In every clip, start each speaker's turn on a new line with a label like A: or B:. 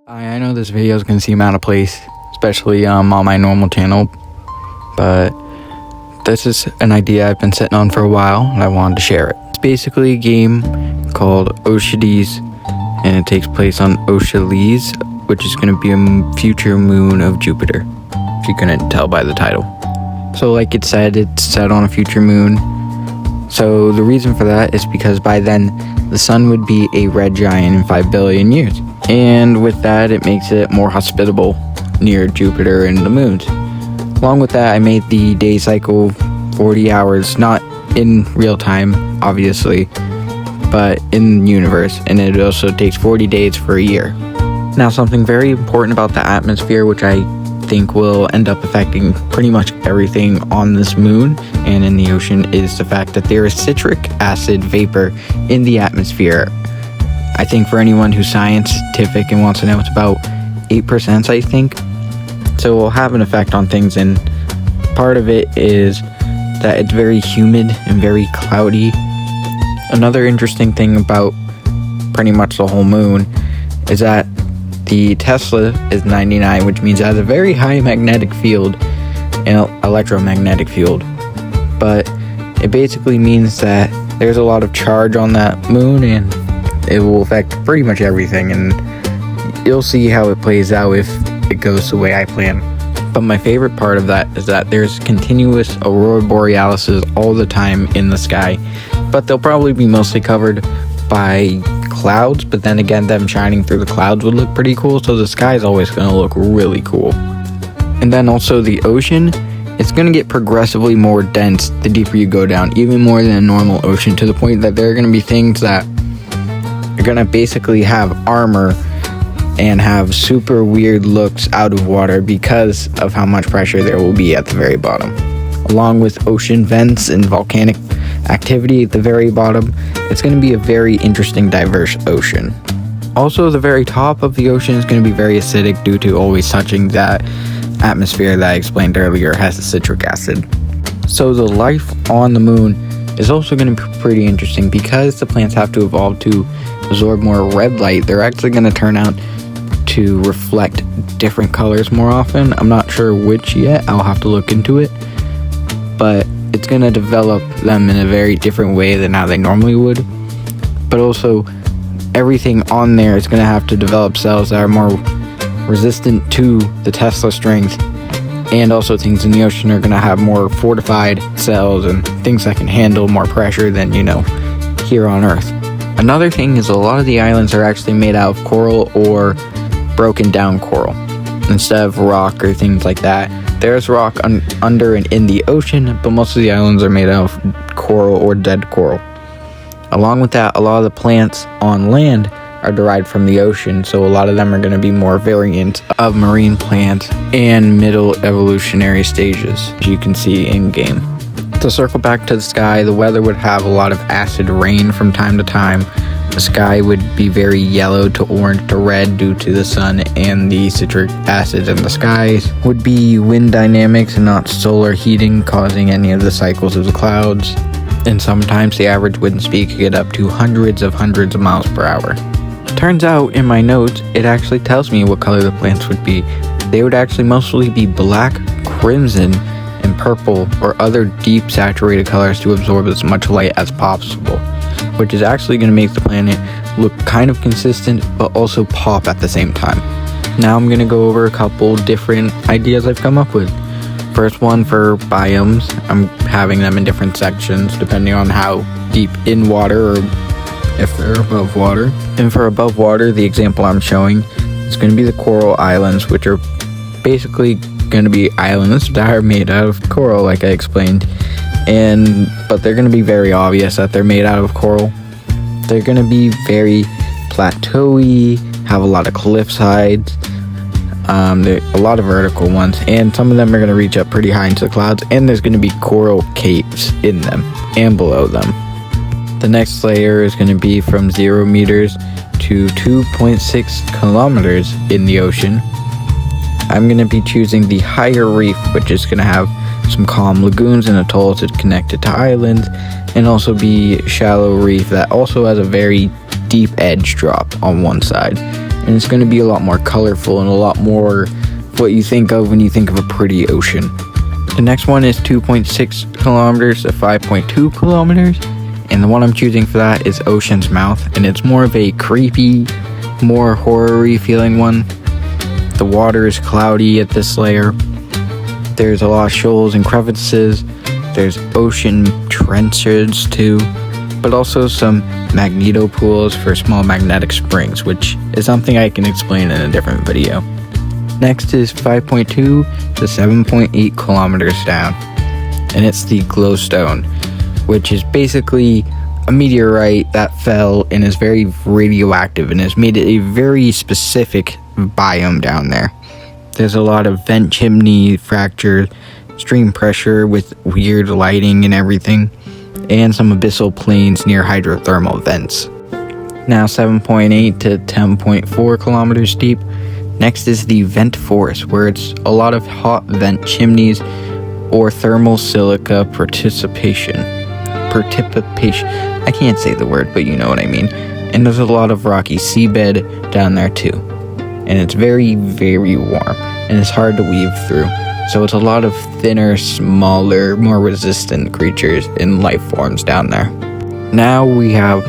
A: I know this video is going to seem out of place, especially on my normal channel, but this is an idea I've been sitting on for a while and I wanted to share it. It's basically a game called Odesea, and it takes place on Odesea, which is going to be a future moon of Jupiter, if you couldn't tell by the title. So like it said, it's set on a future moon. So the reason for that is because by then the sun would be a red giant in 5 billion years. And with that, it makes it more hospitable near Jupiter and the moons. Along with that, I made the day cycle 40 hours, not in real time, obviously, but in the universe. And it also takes 40 days for a year. Now, something very important about the atmosphere, which I think will end up affecting pretty much everything on this moon and in the ocean, is the fact that there is citric acid vapor in the atmosphere. I think for anyone who's scientific and wants to know, it's about 8%, I think. So it will have an effect on things, and part of it is that it's very humid and very cloudy. Another interesting thing about pretty much the whole moon is that the Tesla is 99, which means it has a very high magnetic field and electromagnetic field. But it basically means that there's a lot of charge on that moon, and it will affect pretty much everything, and you'll see how it plays out if it goes the way I plan. But my favorite part of that is that there's continuous aurora borealises all the time in the sky, but they'll probably be mostly covered by clouds, but then again, them shining through the clouds would look pretty cool, so the sky is always going to look really cool. And then also the ocean, it's going to get progressively more dense the deeper you go down, even more than a normal ocean, to the point that there are going to be things that are going to basically have armor and have super weird looks out of water because of how much pressure there will be at the very bottom. Along with ocean vents and volcanic activity at the very bottom, it's going to be a very interesting, diverse ocean. Also, the very top of the ocean is going to be very acidic due to always touching that atmosphere that I explained earlier has the citric acid. So the life on the moon is also going to be pretty interesting because the plants have to evolve to absorb more red light. They're actually going to turn out to reflect different colors more often. I'm not sure which yet, I'll have to look into it, but it's going to develop them in a very different way than how they normally would. But also, everything on there is going to have to develop cells that are more resistant to the Tesla strength, and also things in the ocean are going to have more fortified cells and things that can handle more pressure than, here on Earth. Another thing is a lot of the islands are actually made out of coral or broken down coral instead of rock or things like that. There's rock under and in the ocean, but most of the islands are made out of coral or dead coral. Along with that, a lot of the plants on land are derived from the ocean, so a lot of them are going to be more variant of marine plants and middle evolutionary stages, as you can see in game. To circle back to the sky, the weather would have a lot of acid rain from time to time. The sky would be very yellow to orange to red due to the sun and the citric acid in the skies. Would be wind dynamics and not solar heating causing any of the cycles of the clouds. And sometimes the average wind speed could get up to hundreds of miles per hour. Turns out in my notes, it actually tells me what color the plants would be. They would actually mostly be black, crimson, and purple, or other deep saturated colors to absorb as much light as possible, which is actually going to make the planet look kind of consistent but also pop at the same time. Now I'm going to go over a couple different ideas I've come up with. First one for biomes, I'm having them in different sections depending on how deep in water or if they're above water. And for above water, the example I'm showing is going to be the coral islands, which are basically going to be islands that are made out of coral, like I explained. But they're going to be very obvious that they're made out of coral. They're going to be very plateauy, have a lot of cliff sides, a lot of vertical ones, and some of them are going to reach up pretty high into the clouds, and there's going to be coral caves in them and below them. The next layer is going to be from 0 meters to 2.6 kilometers in the ocean. I'm going to be choosing the higher reef, which is going to have some calm lagoons and atolls that connect it to islands, and also be shallow reef that also has a very deep edge drop on one side. and it's going to be a lot more colorful and a lot more what you think of when you think of a pretty ocean. The next one is 2.6 kilometers to 5.2 kilometers, and the one I'm choosing for that is Ocean's Mouth, and it's more of a creepy, more horror-y feeling one. The water is cloudy at this layer. There's a lot of shoals and crevices. There's ocean trenches too, but also some magneto pools for small magnetic springs, which is something I can explain in a different video. Next is 5.2 to 7.8 kilometers down, and it's the glowstone, which is basically a meteorite that fell and is very radioactive and has made it a very specific biome down there. There's a lot of vent chimney fractures, stream pressure with weird lighting and everything, and some abyssal plains near hydrothermal vents. Now 7.8 to 10.4 kilometers deep. Next is the vent forest, where it's a lot of hot vent chimneys or thermal silica participation. I can't say the word, but you know what I mean. And there's a lot of rocky seabed down there too. And it's very, very warm, and it's hard to weave through. So it's a lot of thinner, smaller, more resistant creatures and life forms down there. Now we have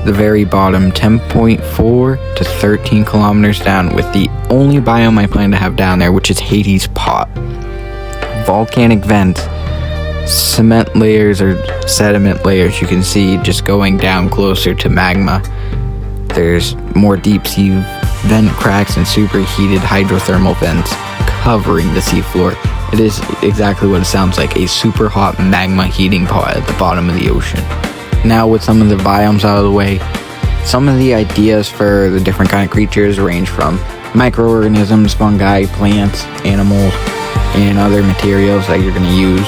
A: the very bottom, 10.4 to 13 kilometers down, with the only biome I plan to have down there, which is Hades Pot. Volcanic vents, cement layers or sediment layers you can see just going down closer to magma. There's more deep sea vent cracks and superheated hydrothermal vents covering the seafloor. It is exactly what it sounds like, a super hot magma heating pot at the bottom of the ocean. Now with some of the biomes out of the way, some of the ideas for the different kind of creatures range from microorganisms, fungi, plants, animals, and other materials that you're going to use.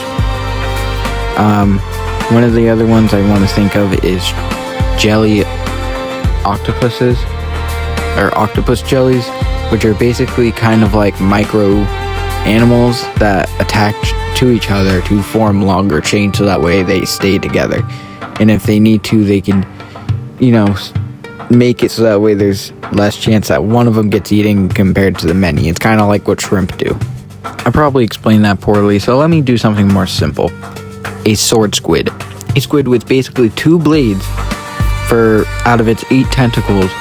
A: One of the other ones I want to think of is jelly octopuses, or octopus jellies, which are basically kind of like micro animals that attach to each other to form longer chains, so that way they stay together. And if they need to, they can, make it so that way there's less chance that one of them gets eaten compared to the many. It's kind of like what shrimp do. I probably explained that poorly, so let me do something more simple. A sword squid. A squid with basically 2 blades out of its 8 tentacles,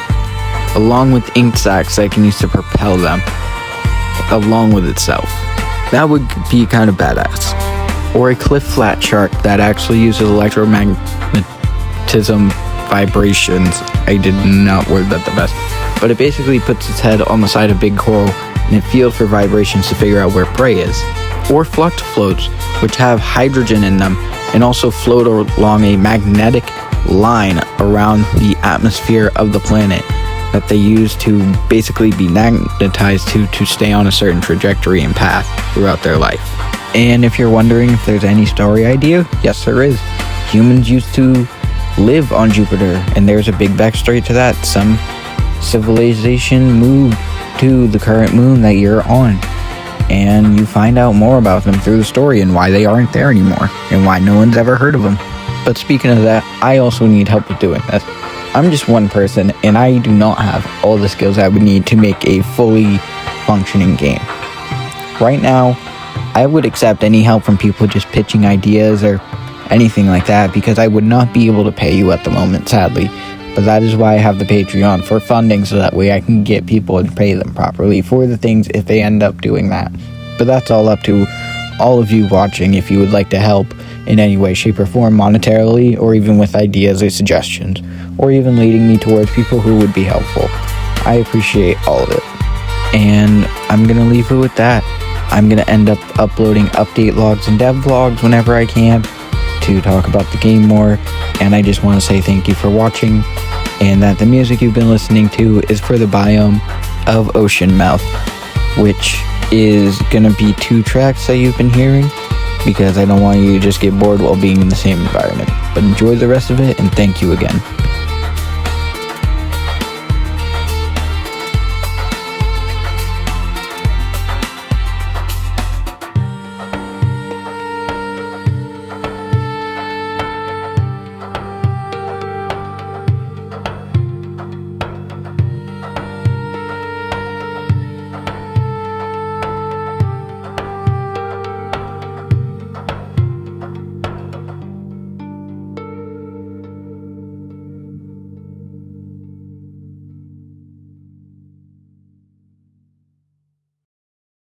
A: along with ink sacs that can use to propel them, along with itself. That would be kind of badass. Or a cliff flat shark that actually uses electromagnetism vibrations. I did not word that the best. But it basically puts its head on the side of big coral and it feels for vibrations to figure out where prey is. Or flux floats, which have hydrogen in them and also float along a magnetic line around the atmosphere of the planet that they use to basically be magnetized to stay on a certain trajectory and path throughout their life. And if you're wondering if there's any story idea, yes there is. Humans used to live on Jupiter, and there's a big backstory to that. Some civilization moved to the current moon that you're on, and you find out more about them through the story and why they aren't there anymore, and why no one's ever heard of them. But speaking of that, I also need help with doing this. I'm just one person, and I do not have all the skills I would need to make a fully functioning game. Right now, I would accept any help from people just pitching ideas or anything like that, because I would not be able to pay you at the moment, sadly. But that is why I have the Patreon, for funding, so that way I can get people and pay them properly for the things if they end up doing that. But that's all up to all of you watching if you would like to help in any way, shape, or form, monetarily, or even with ideas or suggestions, or even leading me towards people who would be helpful. I appreciate all of it. And I'm going to leave it with that. I'm going to end up uploading update logs and dev vlogs whenever I can to talk about the game more. And I just want to say thank you for watching, and that the music you've been listening to is for the biome of Ocean Mouth, which is going to be 2 tracks that you've been hearing, because I don't want you to just get bored while being in the same environment. But enjoy the rest of it, and thank you again.